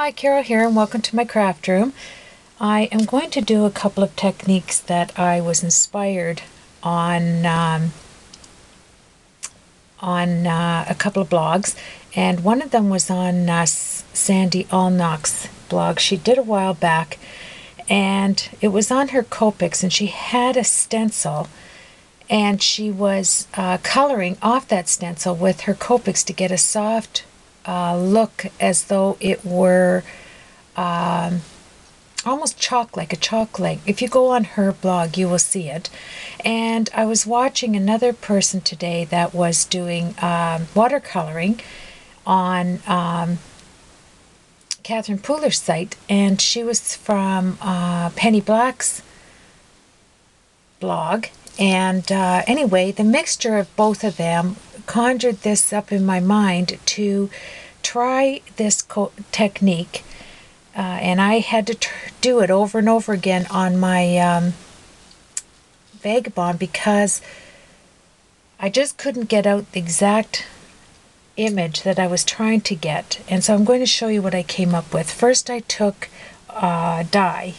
Hi, Carol here, and welcome to my craft room. I am going to do a couple of techniques that I was inspired on a couple of blogs, and one of them was on Sandy Allnock's blog. She did a while back, and it was on her Copics, and she had a stencil, and she was coloring off that stencil with her Copics to get a soft look as though it were almost like a chocolate. If you go on her blog, you will see it. And I was watching another person today that was doing watercoloring on Catherine Pooler's site, and she was from Penny Black's blog. And anyway, the mixture of both of them conjured this up in my mind to try this technique, and I had to do it over and over again on my Vagabond because I just couldn't get out the exact image that I was trying to get. And so I'm going to show you what I came up with. First, I took dye,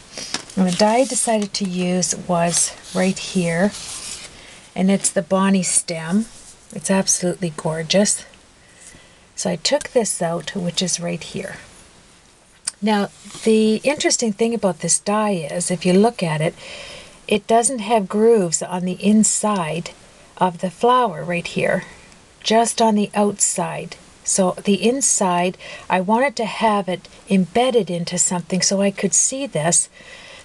and the dye I decided to use was right here, and it's the Bonnie stem. It's absolutely gorgeous. So I took this out, which is right here. Now, the interesting thing about this dye is, if you look at it, it doesn't have grooves on the inside of the flower right here, just on the outside. So the inside, I wanted to have it embedded into something so I could see this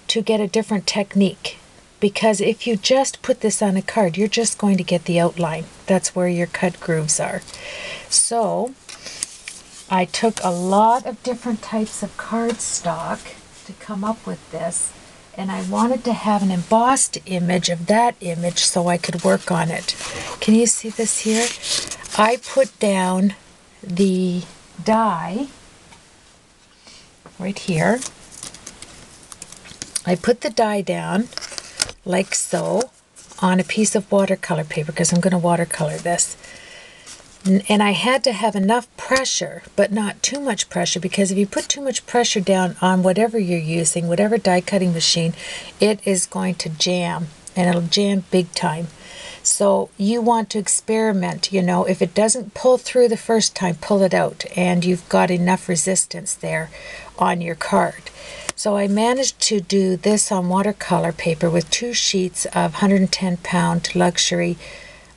to get a different technique. Because if you just put this on a card, you're just going to get the outline. That's where your cut grooves are. So I took a lot of different types of cardstock to come up with this, and I wanted to have an embossed image of that image so I could work on it. Can you see this here? I put down the dye right here. I put the dye down like so on a piece of watercolor paper because I'm going to watercolor this. And I had to have enough pressure, but not too much pressure, because if you put too much pressure down on whatever you're using, whatever die cutting machine, it is going to jam, and it'll jam big time. So you want to experiment, you know, if it doesn't pull through the first time, pull it out, and you've got enough resistance there on your card. So I managed to do this on watercolor paper with 2 sheets of 110-pound luxury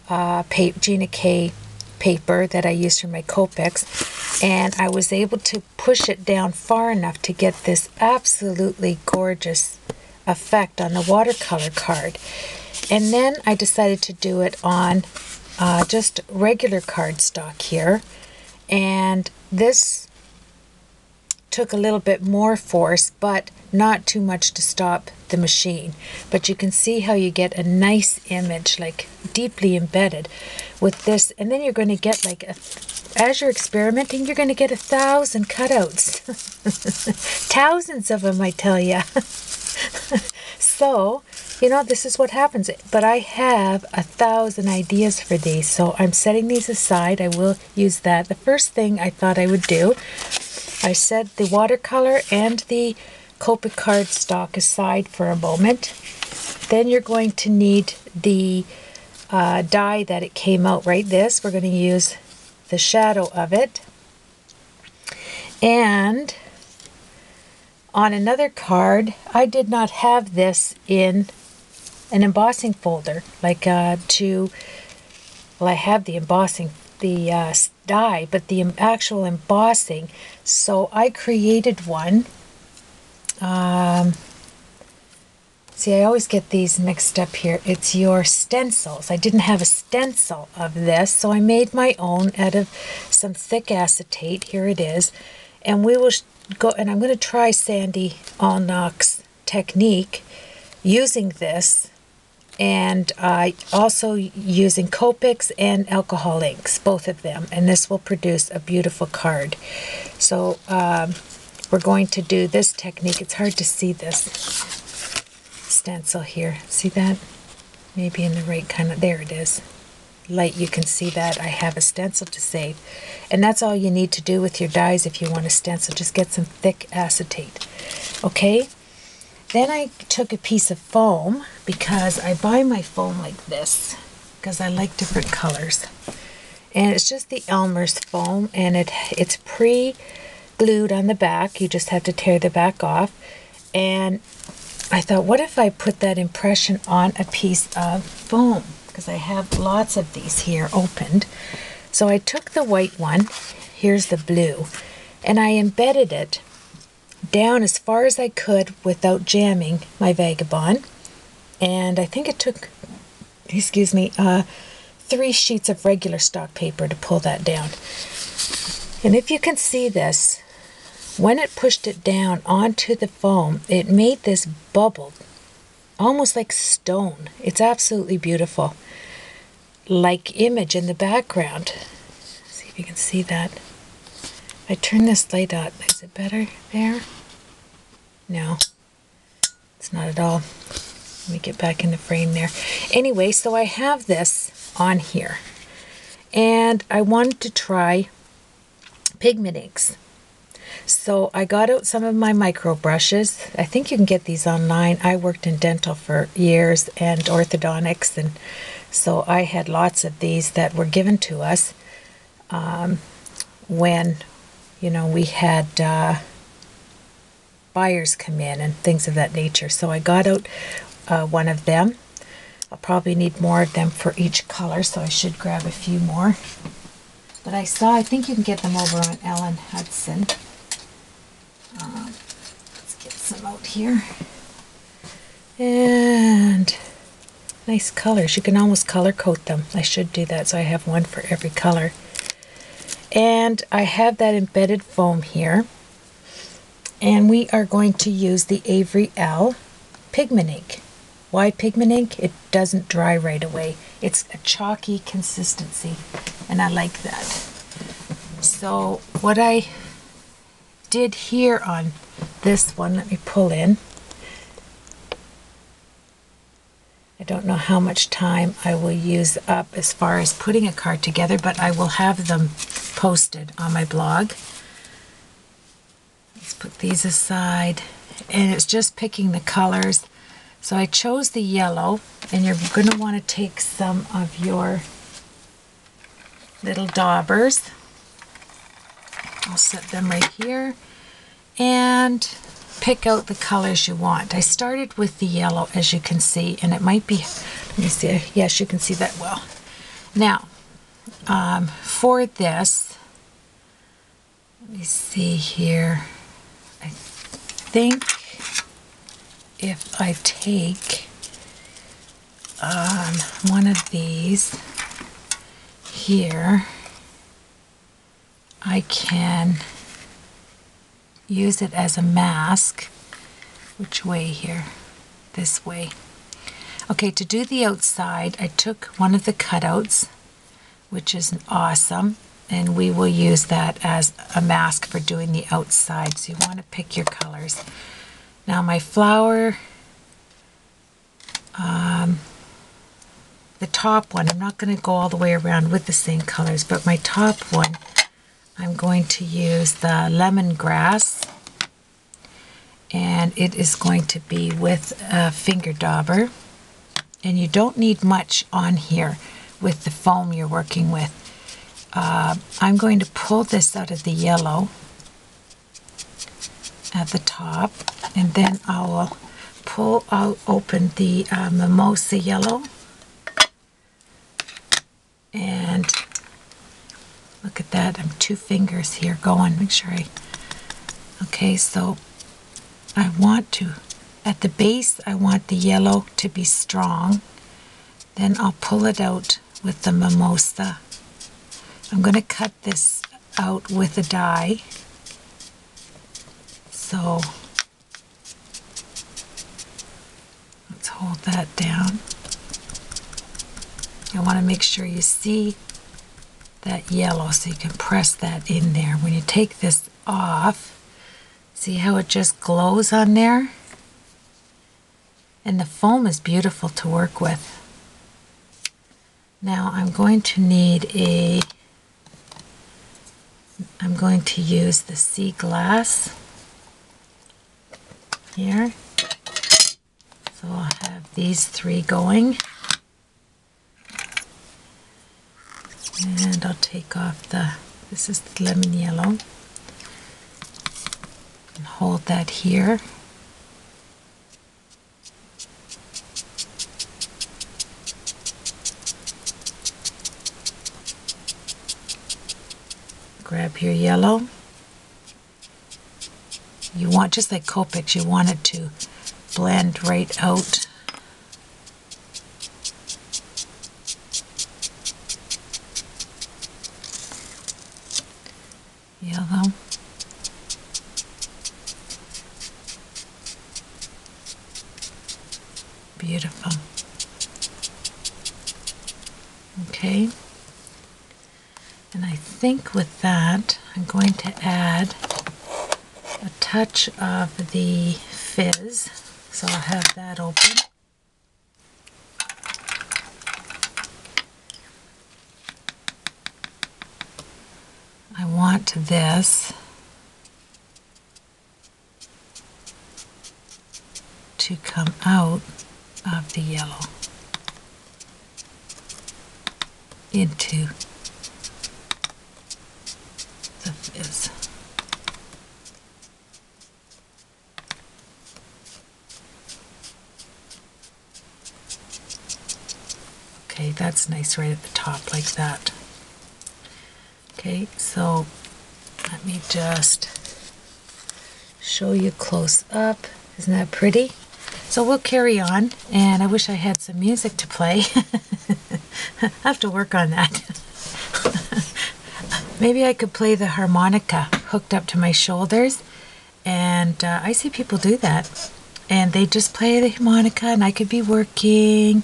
Gina K paper that I used for my Copics, and I was able to push it down far enough to get this absolutely gorgeous effect on the watercolor card. And then I decided to do it on just regular cardstock here, and this took a little bit more force, but not too much to stop the machine. But you can see how you get a nice image, like deeply embedded with this. And then you're going to get like, as you're experimenting, you're going to get 1,000 cutouts. Thousands of them, I tell you. So, you know, this is what happens. But I have 1,000 ideas for these, so I'm setting these aside. I will use that. The first thing I thought I would do, I set the watercolor and the Copic cardstock aside for a moment. Then you're going to need the dye that it came out, right? This, we're going to use the shadow of it. And on another card, I did not have this in an embossing folder, like well, I have the embossing, the dye, but the actual embossing. So I created one. See, I always get these mixed up here. It's your stencils. I didn't have a stencil of this, so I made my own out of some thick acetate. Here it is. And we will go, and I'm going to try Sandy Allnock's technique using this, and also using Copics and alcohol inks, both of them, and this will produce a beautiful card. So we're going to do this technique. It's hard to see this stencil here. See that? Maybe in the right kind of, there it is. light you can see that I have a stencil to save. And that's all you need to do with your dies if you want a stencil. Just get some thick acetate. Okay? Then I took a piece of foam, because I buy my foam like this because I like different colors. And it's just the Elmer's foam, and it's pre-glued on the back. You just have to tear the back off. And I thought, what if I put that impression on a piece of foam? Because I have lots of these here opened. So I took the white one, here's the blue, and I embedded it down as far as I could without jamming my Vagabond. And I think it took, 3 sheets of regular stock paper to pull that down. And if you can see this, when it pushed it down onto the foam, it made this bubble, almost like stone. It's absolutely beautiful. Like image in the background. See if you can see that. If I turn this light on, is it better there? No, it's not at all. Let me get back in the frame there. Anyway, so I have this on here. And I wanted to try Pigment Inks. So I got out some of my micro brushes. I think you can get these online. I worked in dental for years and orthodontics, and so I had lots of these that were given to us when, you know, we had buyers come in and things of that nature. So I got out one of them. I'll probably need more of them for each color, so I should grab a few more. But I think you can get them over on Ellen Hudson. Let's get some out here. And nice colors. You can almost color code them. I should do that, so I have one for every color. And I have that embedded foam here. And we are going to use the Avery Elle Pigment Ink. Why Pigment Ink? It doesn't dry right away. It's a chalky consistency, and I like that. So what I did here on this one, let me pull in. I don't know how much time I will use up as far as putting a card together, but I will have them posted on my blog. Let's put these aside, and it's just picking the colors. So I chose the yellow, and you're going to want to take some of your little daubers. I'll set them right here and pick out the colors you want. I started with the yellow, as you can see, and it might be, let me see, yes, you can see that well. Now, for this, let me see here, I think if I take one of these here, I can use it as a mask. Which way here? This way. Okay, to do the outside, I took one of the cutouts, which is awesome, and we will use that as a mask for doing the outside. So you want to pick your colors. Now my flower, the top one, I'm not going to go all the way around with the same colors, but my top one, I'm going to use the lemongrass, and it is going to be with a finger dauber. And you don't need much on here with the foam you're working with. I'm going to pull this out of the yellow at the top, and then I will pull out, open the mimosa yellow, and look at that, I'm 2 fingers here going, make sure okay, so I want to, at the base, I want the yellow to be strong, then I'll pull it out with the mimosa. I'm going to cut this out with a die, so let's hold that down. I want to make sure you see that yellow, so you can press that in there. When you take this off, see how it just glows on there? And the foam is beautiful to work with. Now I'm going to need I'm going to use the sea glass here. So I'll have these 3 going. And I'll take off this is the lemon yellow. And hold that here. Grab your yellow. You want, just like Copics, you want it to blend right out. Yellow. Beautiful. Okay. And I think with that, I'm going to add a touch of the fizz. So I'll have that open. I want this to come out of the yellow into the fizz. Okay, that's nice right at the top like that. Okay, so let me just show you close up. Isn't that pretty? So we'll carry on, and I wish I had some music to play. I have to work on that. Maybe I could play the harmonica hooked up to my shoulders, and I see people do that. And they just play the harmonica, and I could be working.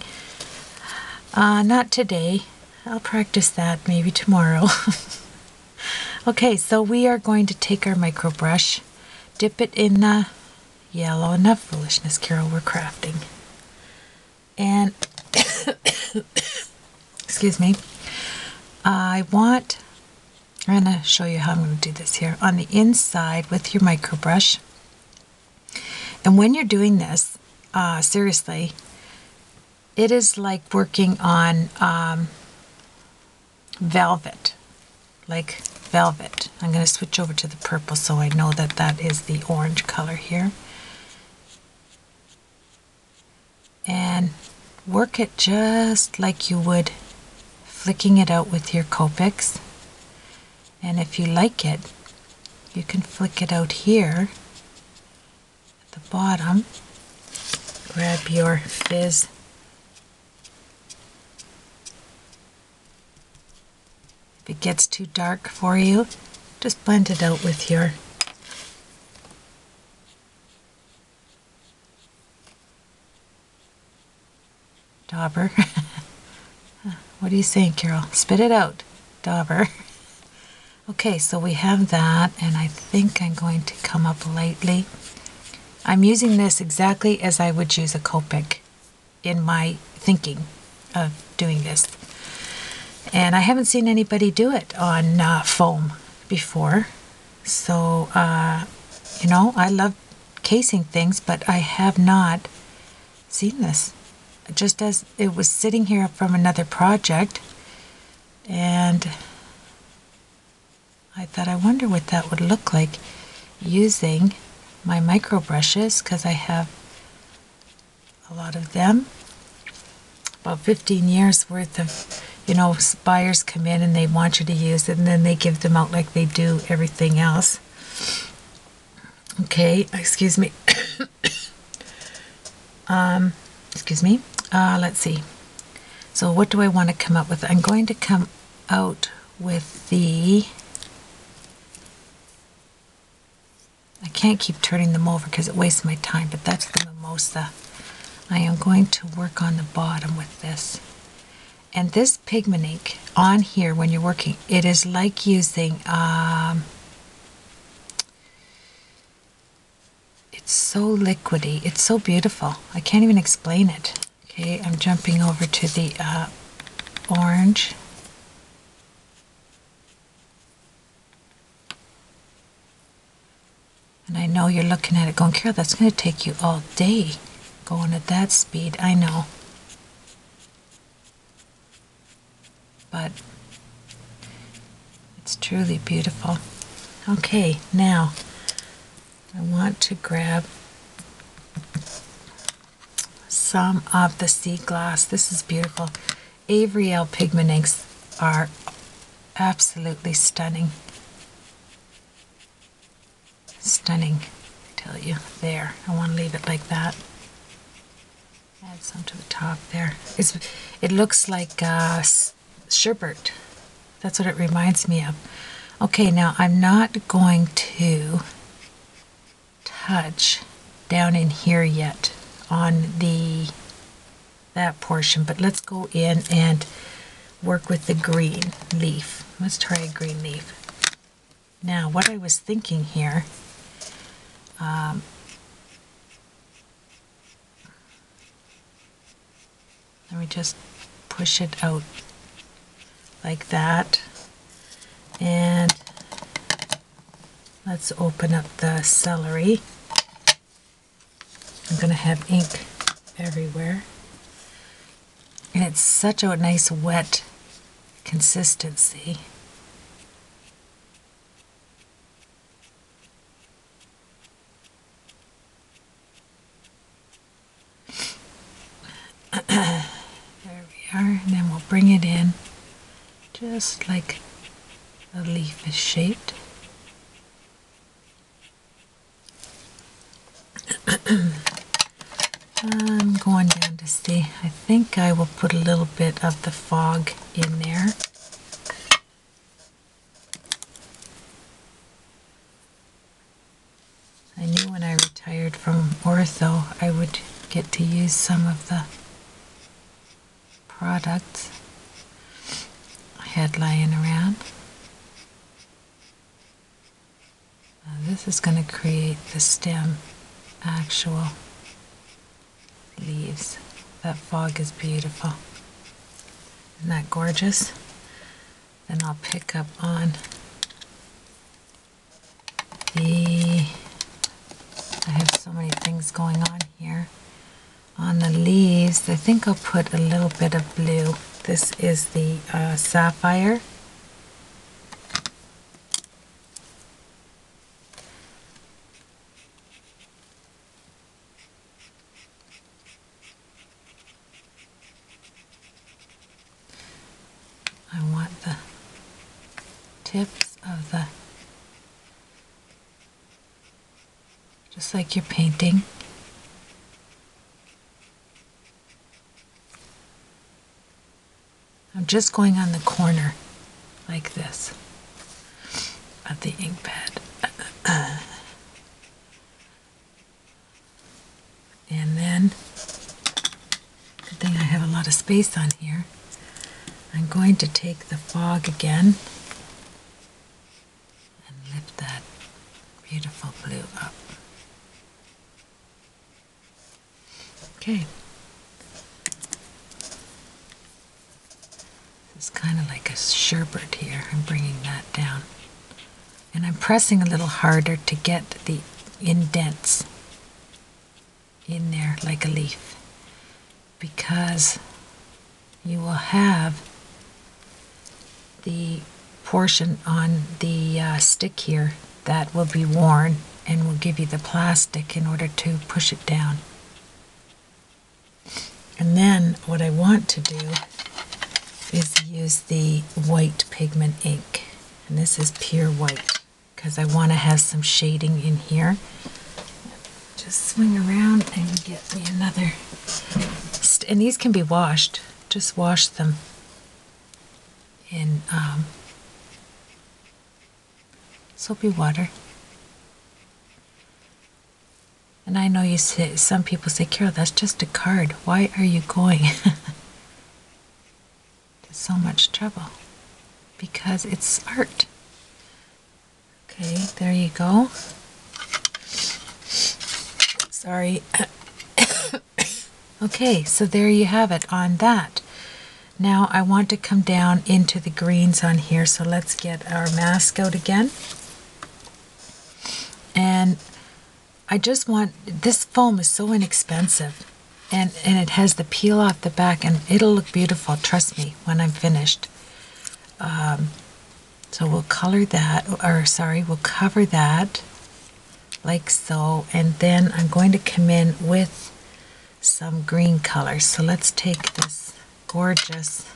Not today. I'll practice that maybe tomorrow. Okay, so we are going to take our micro brush, dip it in the yellow. Enough foolishness, Carol, we're crafting. And, excuse me, I'm going to show you how I'm going to do this here. On the inside with your micro brush. And when you're doing this, seriously, it is like working on velvet, like velvet. I'm going to switch over to the purple so I know that that is the orange color here. And work it just like you would flicking it out with your Copics. And if you like it, you can flick it out here at the bottom. Grab your fizz. If it gets too dark for you, just blend it out with your dauber. What are you saying, Carol? Spit it out, dauber. Okay, so we have that, and I think I'm going to come up lightly. I'm using this exactly as I would use a Copic in my thinking of doing this. And I haven't seen anybody do it on foam before. So, you know, I love casing things, but I have not seen this. Just as it was sitting here from another project, and I thought, I wonder what that would look like using my micro brushes, because I have a lot of them. About 15 years worth of, you know, buyers come in and they want you to use it, and then they give them out like they do everything else. Okay, excuse me. Excuse me. Let's see. So what do I want to come up with? I'm going to come out with the... I can't keep turning them over because it wastes my time, but that's the mimosa. I am going to work on the bottom with this. And this pigment ink on here when you're working, it is like using, it's so liquidy, it's so beautiful. I can't even explain it. Okay, I'm jumping over to the orange. And I know you're looking at it going, Carol, that's going to take you all day going at that speed. I know. But it's truly beautiful. Okay, now I want to grab some of the sea glass. This is beautiful. Avery Elle Pigment Inks are absolutely stunning. Stunning, I tell you. There, I want to leave it like that. Add some to the top there. It looks like sherbet. That's what it reminds me of. Okay, now I'm not going to touch down in here yet on that portion, but let's go in and work with the green leaf. Let's try a green leaf. Now, what I was thinking here, let me just push it out like that, and let's open up the celery. I'm going to have ink everywhere, and it's such a nice wet consistency. There we are, and then we'll bring it in just like a leaf is shaped. I'm going down to see. I think I will put a little bit of the fog in there. I knew when I retired from ortho I would get to use some of the products I had lying around. Now this is going to create the stem actual leaves. That fog is beautiful. Isn't that gorgeous? Then I'll pick up on I have so many things going on here. On the leaves, I think I'll put a little bit of blue. This is the sapphire. I want the tips of the, just like you're painting. I'm just going on the corner like this of the ink pad. And then, good thing I have a lot of space on here. I'm going to take the fog again and lift that beautiful blue up. Okay. It's kind of like a sherbet here. I'm bringing that down. And I'm pressing a little harder to get the indents in there like a leaf, because you will have the portion on the stick here that will be worn and will give you the plastic in order to push it down. And then what I want to do is use the white pigment ink, and this is pure white because I want to have some shading in here. Just swing around and get me another, and these can be washed. Just wash them in soapy water. And I know you say, some people say, Carol, that's just a card. Why are you going to so much trouble? Because it's art. Okay, there you go. Sorry. Okay, so there you have it on that. Now I want to come down into the greens on here, so let's get our mask out again. And I just want, this foam is so inexpensive, and it has the peel off the back, and it'll look beautiful, trust me, when I'm finished. So we'll color that, or sorry, we'll cover that like so, and then I'm going to come in with some green color. So let's take this gorgeous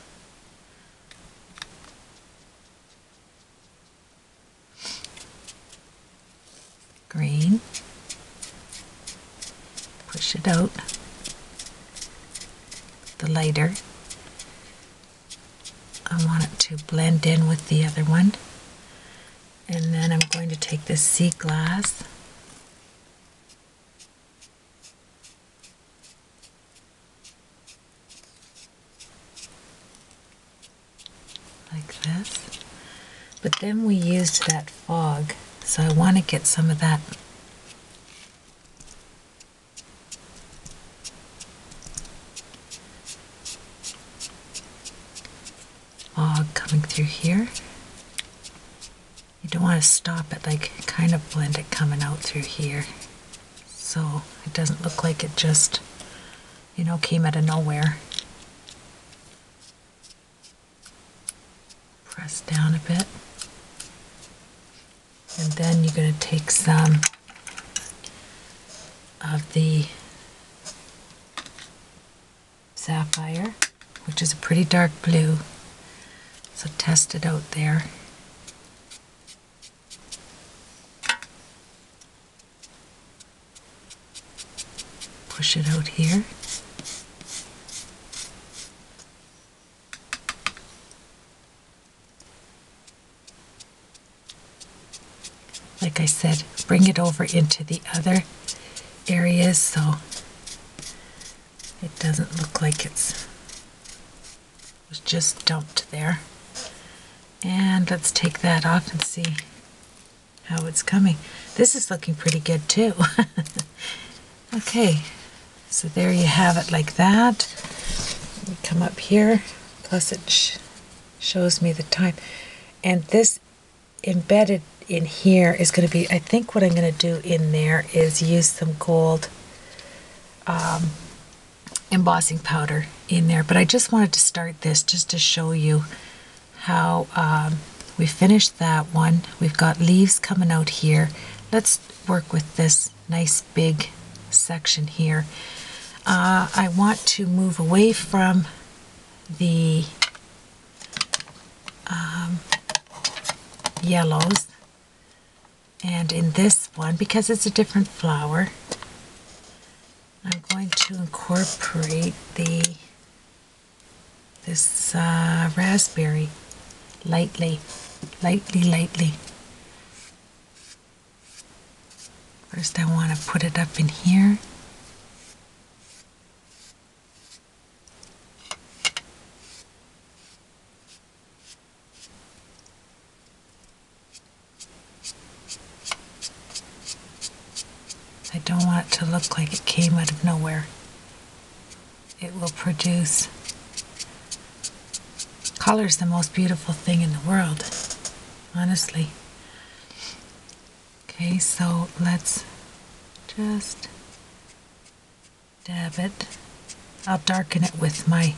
green, push it out, the lighter. I want it to blend in with the other one. And then I'm going to take this sea glass, like this. But then we used that fog, so I want to get some of that fog coming through here. You don't want to stop it, like kind of blend it coming out through here, so it doesn't look like it just, you know, came out of nowhere. Press down a bit. And then you're going to take some of the sapphire, which is a pretty dark blue, so test it out there. Push it out here. Like I said, bring it over into the other areas so it doesn't look like it was just dumped there. And let's take that off and see how it's coming. This is looking pretty good too. Okay, so there you have it like that. We come up here, plus it shows me the time. And this embedded in here is going to be, I think what I'm going to do in there is use some gold embossing powder in there. But I just wanted to start this just to show you how we finished that one. We've got leaves coming out here. Let's work with this nice big section here. I want to move away from the yellows, and in this one, because it's a different flower, I'm going to incorporate this raspberry lightly. First I want to put it up in here. I don't want it to look like it came out of nowhere. It will produce color's the most beautiful thing in the world, honestly. Okay, so let's just dab it. I'll darken it with my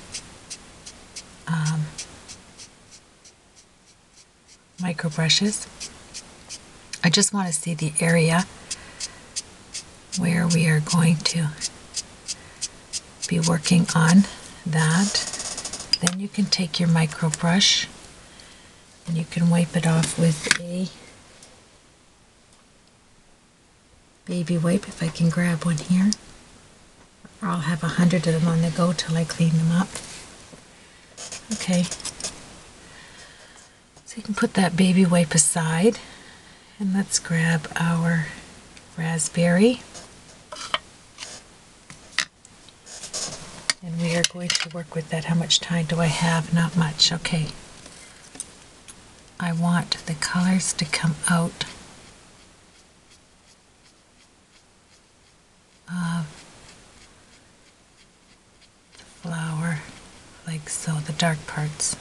micro brushes. I just want to see the area where we are going to be working on that. Then you can take your micro brush and you can wipe it off with a baby wipe, if I can grab one here. Or I'll have 100 of them on the go till I clean them up. Okay, so you can put that baby wipe aside, and let's grab our raspberry. And we are going to work with that. How much time do I have? Not much. Okay. I want the colors to come out of the flower like so, the dark parts.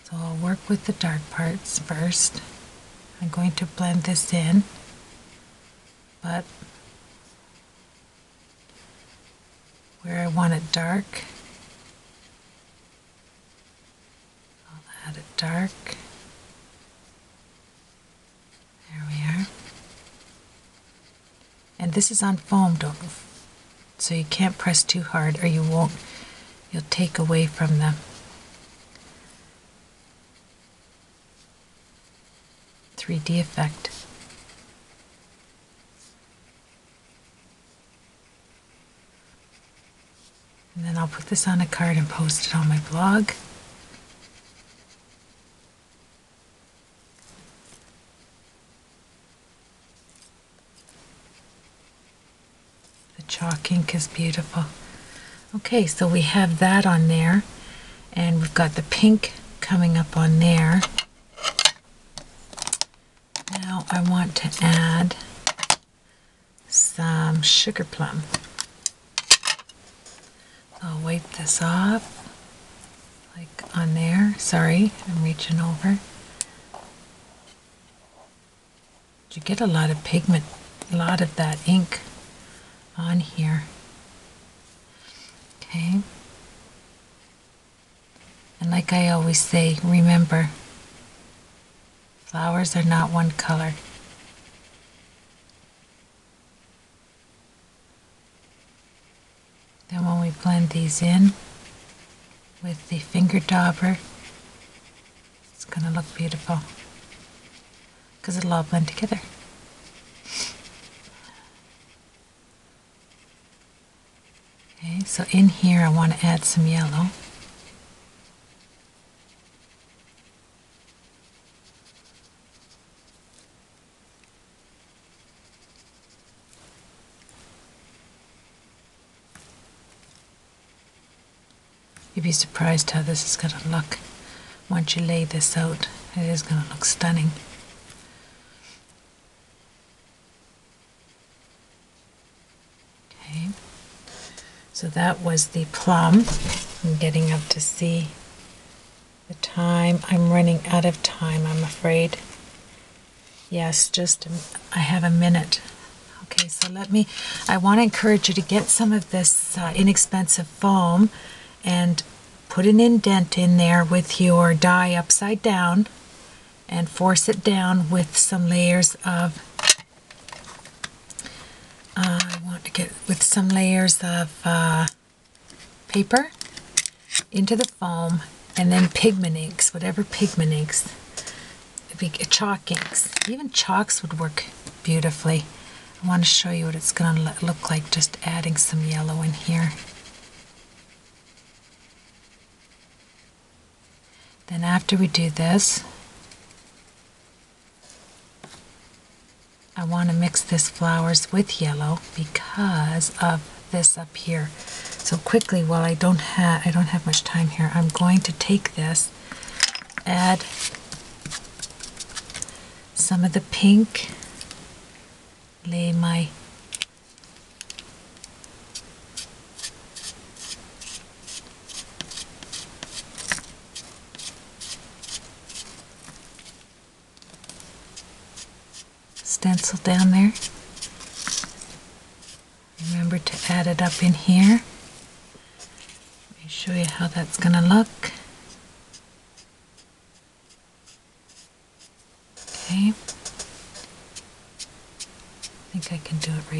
So I'll work with the dark parts first. I'm going to blend this in, but where I want it dark, I'll add it dark. There we are. And this is on foam, so you can't press too hard or you'll take away from the 3D effect. And then I'll put this on a card and post it on my blog. The chalk ink is beautiful. Okay, so we have that on there, and we've got the pink coming up on there. Now I want to add some sugar plum. I'll wipe this off, like on there. Sorry, I'm reaching over. You get a lot of pigment, a lot of that ink on here. Okay. And like I always say, remember, flowers are not one color. Then when we blend these in with the finger dauber, it's going to look beautiful because it'll all blend together. Okay, so in here I want to add some yellow. You'd be surprised how this is going to look once you lay this out. It is going to look stunning. Okay, so that was the plum. I'm getting up to see the time. I'm running out of time, I'm afraid. Yes, I have a minute. Okay, so I want to encourage you to get some of this inexpensive foam and put an indent in there with your die upside down and force it down with some layers of paper into the foam, and then pigment inks, whatever pigment inks, chalk inks. Even chalks would work beautifully. I want to show you what it's going to look like just adding some yellow in here. Then after we do this, I want to mix this flowers with yellow because of this up here. So quickly, while I don't have much time here, I'm going to take this, add some of the pink, lay my stencil down there. Remember to add it up in here. Let me show you how that's going to look. Okay. I think I can do it right.